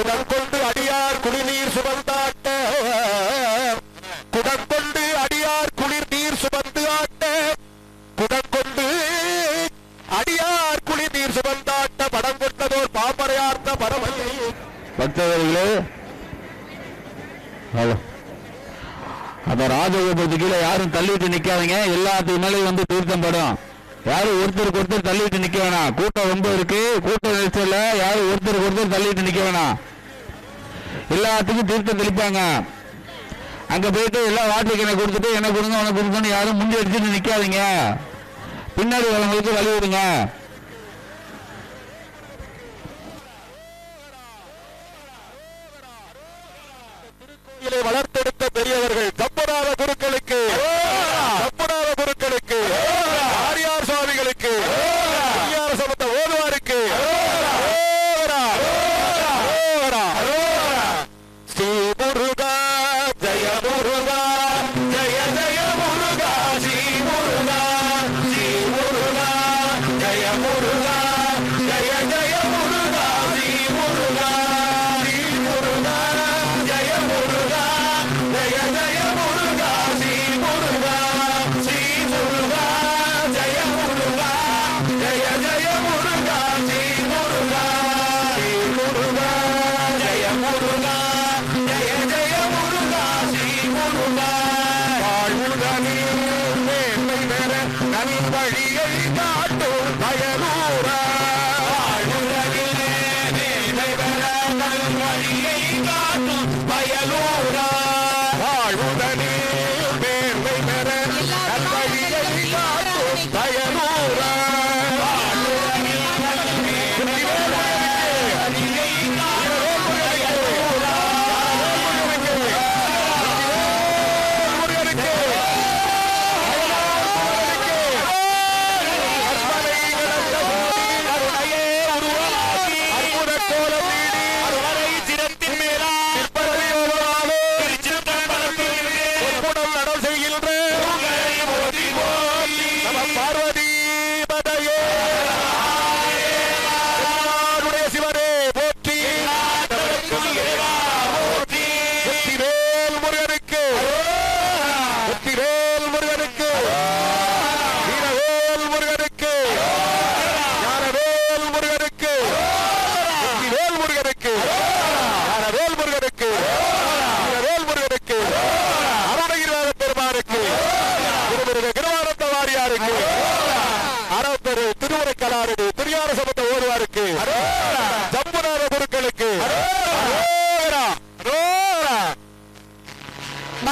குடங்கொண்டு அடியார் குடிநீர் சுமந்தாட்ட குடங்கொண்டு அடியார் குளிர் நீர் சுமந்து ஆட்ட குடங்கொண்டு அடியார் குளிர் நீர் சுமந்தாட்ட படம் கொண்டதோர் பாம்பரையார்த்த பரமையை பக்தர்களே அந்த ராஜகோபுரத்து கீழே யாரும் தள்ளிட்டு நிக்காதீங்க. எல்லாத்துக்கு மேலே வந்து தீர்த்தம் படும். யாரும் ஒருத்தருக்கு ஒருத்தர் தள்ளிட்டு நிக்க வேணாம். கூட்டம் ரொம்ப இருக்கு. கூட்ட நெரிசல்ல யாரும் ஒருத்தருக்கு ஒருத்தர் தள்ளிட்டு நிக்க வேணாம். எல்லாத்துக்கும் தீர்த்தம் தெளிப்பாங்க. அங்க போயிட்டு எல்லா வாட்டுக்கு என்ன கொடுத்துட்டு என்ன கொடுங்க உனக்கு கொடுங்கன்னு யாரும் முந்தி அடிச்சுட்டு நிக்காதீங்க. பின்னாடி வரவங்களுக்கு வழி விடுங்க. வளர்த்தெடுத்த பெரியவர்கள்